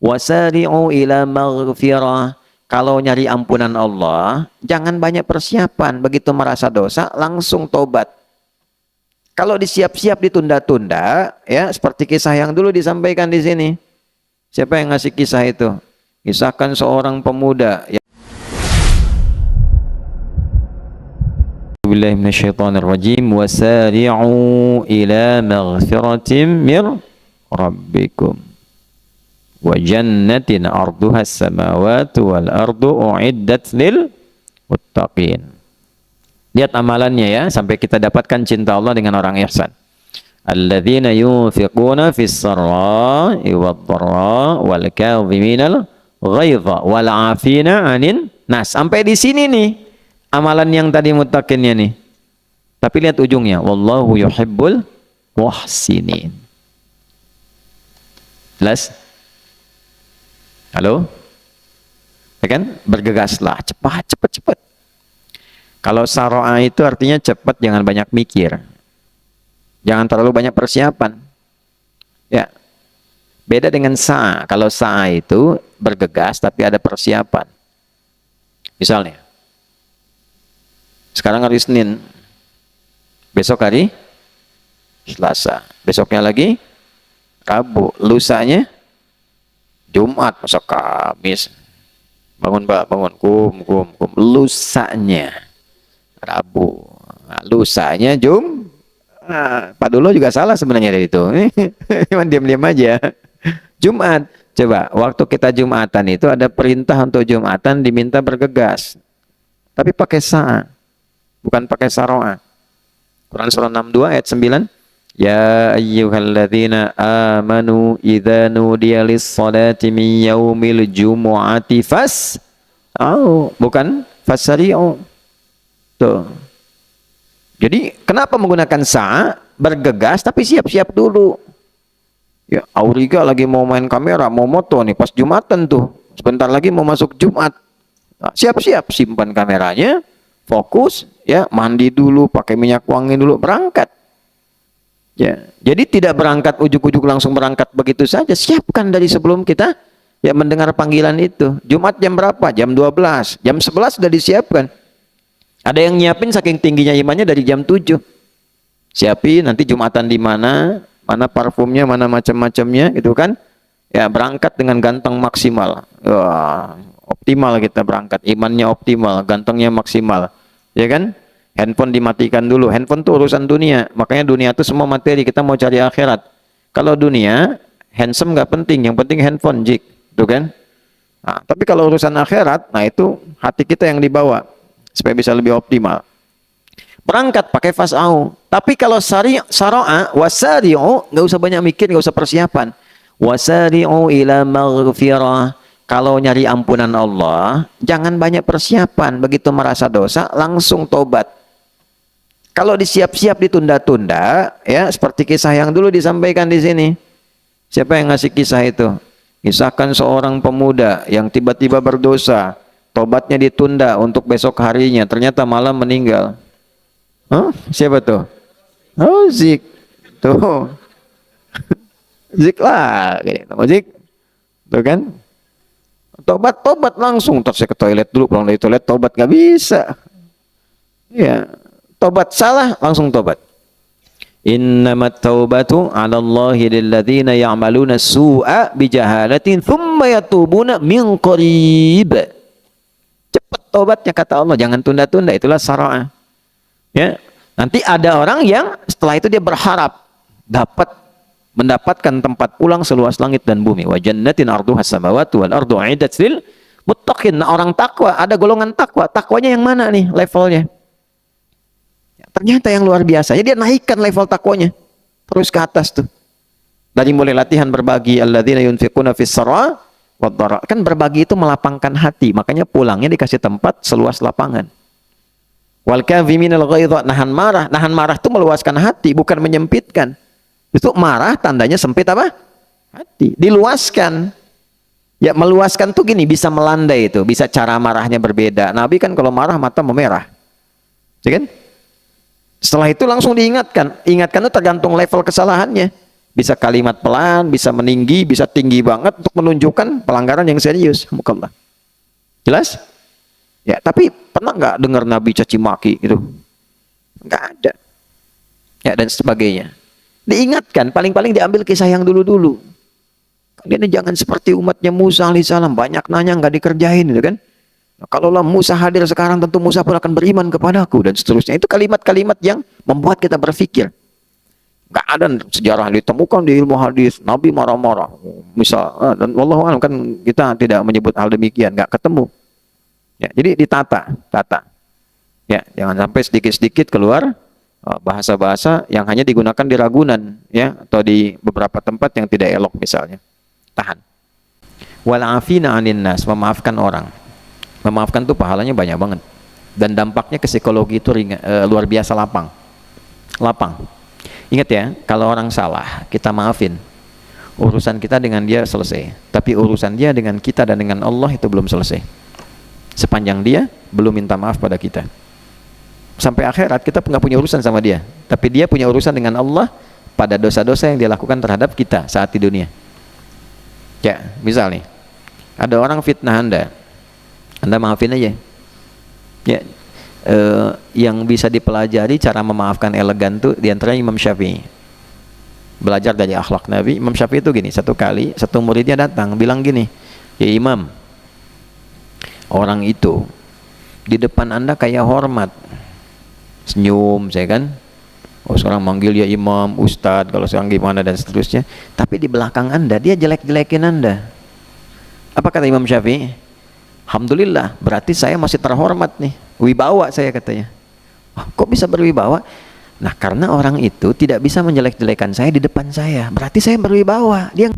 Wasari'u ila maghfirah. Kalau nyari ampunan Allah, jangan banyak persiapan. Begitu merasa dosa, langsung tobat. Kalau disiap-siap ditunda-tunda, ya seperti kisah yang dulu disampaikan di sini. Siapa yang ngasih kisah itu? Kisahkan seorang pemuda. Billahi minasyaitonirrajim. Wasari'u ila maghfiratin mir rabbikum wa jannatin arduha as-samawati wal ardu uiddat lil muttaqin. Lihat amalannya ya, sampai kita dapatkan cinta Allah dengan orang ihsan. Alladzina yunfiquna fis sarra'i wad-dharra'i wal kadhiminal ghaidha wal 'afina 'anin nas. Sampai di sini nih amalan yang tadi muttaqinnya nih. Tapi lihat ujungnya, wallahu yuhibbul muhsinin. Jelas? Halo? Ya kan? Bergegaslah, cepat. Kalau saro'a itu artinya cepat, jangan banyak mikir. Jangan terlalu banyak persiapan. Ya. Beda dengan sa'a. Kalau sa'a itu bergegas tapi ada persiapan. Misalnya, sekarang hari Senin, besok hari Selasa, besoknya lagi Rabu, lusanya Jumat, masa Kamis. Bangun mbak, bangun, kum. Lusanya Rabu, nah, lusanya Pak Dulo juga salah sebenarnya dari itu. Cuman diam-diam aja. Jumat. Coba, waktu kita Jumatan itu ada perintah untuk Jumatan diminta bergegas. Tapi pakai sa'a, bukan pakai saro'a. Quran surah 62 ayat 9. Ya ayyuhalladzina amanu idza nudiya lis-salati min yaumil jumu'ati bukan fasari'u. Tuh. Jadi kenapa menggunakan sa'a? Bergegas tapi siap-siap dulu. Ya, Auriga lagi mau main kamera, mau moto nih pas Jumatan tuh. Sebentar lagi mau masuk Jumat. Nah, siap-siap, simpan kameranya, fokus, ya, mandi dulu, pakai minyak wangi dulu, berangkat. Ya, jadi tidak berangkat ujuk-ujuk langsung berangkat begitu saja. Siapkan dari sebelum kita ya mendengar panggilan itu. Jumat jam berapa? Jam 12. Jam 11 sudah disiapkan. Ada yang nyiapin saking tingginya imannya dari jam 7. Siapin nanti Jumatan di mana, mana parfumnya, mana macam-macamnya gitu kan. Ya, berangkat dengan ganteng maksimal. Wah, optimal kita berangkat, imannya optimal, gantengnya maksimal. Ya kan? Handphone dimatikan dulu. Handphone itu urusan dunia. Makanya dunia itu semua materi. Kita mau cari akhirat. Kalau dunia, handsome nggak penting. Yang penting handphone, jik. Tuh kan? Nah, tapi kalau urusan akhirat, nah itu hati kita yang dibawa. Supaya bisa lebih optimal. Berangkat pakai fas'au. Tapi kalau saro'a, wasari'u, nggak usah banyak mikir, nggak usah persiapan. Wasari'u ila maghfirah. Kalau nyari ampunan Allah, jangan banyak persiapan. Begitu merasa dosa, langsung tobat. Kalau disiap-siap ditunda-tunda, ya seperti kisah yang dulu disampaikan di sini. Siapa yang ngasih kisah itu? Kisahkan seorang pemuda yang tiba-tiba berdosa, tobatnya ditunda untuk besok harinya, ternyata malam meninggal. Hah? Siapa tuh? Oh, Zik. Tuh. Zik lah, Zik. Tuh kan? Tobat langsung. Terus saya ke toilet dulu, pulang dari toilet tobat nggak bisa. Ya. Tobat salah, langsung tobat. Innamat taubatu 'ala Allahi lilladzina ya'maluna su'a bijahalatin tsumma yatubuna min qarib. Cepat tobatnya kata Allah, jangan tunda-tunda, itulah saro'a. Ya. Nanti ada orang yang setelah itu dia berharap mendapatkan tempat pulang seluas langit dan bumi. Wa jannatin arduha as-samawati wal ardu 'iddat lil muttaqin. Nah, orang takwa, ada golongan takwa. Takwanya yang mana nih levelnya? Ternyata yang luar biasa. Jadi dia naikkan level takwanya terus ke atas tuh. Dari mulai latihan berbagi, alladzina yunfiquna fis sarra wad-dharra. Kan berbagi itu melapangkan hati, makanya pulangnya dikasih tempat seluas lapangan. Wal kadhiminal ghaidha, nahan marah. Nahan marah itu meluaskan hati, bukan menyempitkan. Itu marah tandanya sempit apa? Hati. Diluaskan. Ya, meluaskan tuh gini, bisa melandai itu, bisa cara marahnya berbeda. Nabi kan kalau marah mata memerah. Ya kan? Setelah itu langsung diingatkan. Ingatkan itu tergantung level kesalahannya. Bisa kalimat pelan, bisa meninggi, bisa tinggi banget untuk menunjukkan pelanggaran yang serius. Mukallah. Jelas? Ya, tapi pernah nggak dengar Nabi caci maki gitu? Nggak ada. Ya, dan sebagainya. Diingatkan, paling-paling diambil kisah yang dulu-dulu. Kalian jangan seperti umatnya Musa alaihissalam, banyak nanya nggak dikerjain, gitu kan? Nah, kalaulah Musa hadir sekarang, tentu Musa pun akan beriman kepadaku dan seterusnya. Itu kalimat-kalimat yang membuat kita berpikir. Nggak ada sejarah ditemukan di ilmu hadis Nabi marah-marah misal, dan wallahu a'lam, kan kita tidak menyebut hal demikian, nggak ketemu ya. Jadi ditata ya, jangan sampai sedikit-sedikit keluar bahasa-bahasa yang hanya digunakan di Ragunan ya, atau di beberapa tempat yang tidak elok misalnya. Tahan. Wal afina 'anin nas, memaafkan orang. Memaafkan tuh pahalanya banyak banget dan dampaknya ke psikologi itu luar biasa lapang. Ingat ya, kalau orang salah, kita maafin. Urusan kita dengan dia selesai. Tapi urusan dia dengan kita dan dengan Allah itu belum selesai. Sepanjang dia belum minta maaf pada kita. Sampai akhirat kita nggak punya urusan sama dia. Tapi dia punya urusan dengan Allah pada dosa-dosa yang dia lakukan terhadap kita saat di dunia. Ya, misal nih, ada orang fitnah Anda maafin aja. Ya, yang bisa dipelajari cara memaafkan elegan tuh diantaranya Imam Syafi'i. Belajar dari akhlak Nabi. Imam Syafi'i itu gini, satu kali satu muridnya datang bilang gini, ya Imam, orang itu di depan Anda kayak hormat, senyum, saya kan, oh sekarang manggil ya Imam, Ustadz, kalau sekarang gimana dan seterusnya, tapi di belakang Anda dia jelek-jelekin Anda. Apa kata Imam Syafi'i? Alhamdulillah, berarti saya masih terhormat nih, wibawa saya, katanya. Oh, kok bisa berwibawa? Nah, karena orang itu tidak bisa menjelek-jelekan saya di depan saya, berarti saya berwibawa. Dia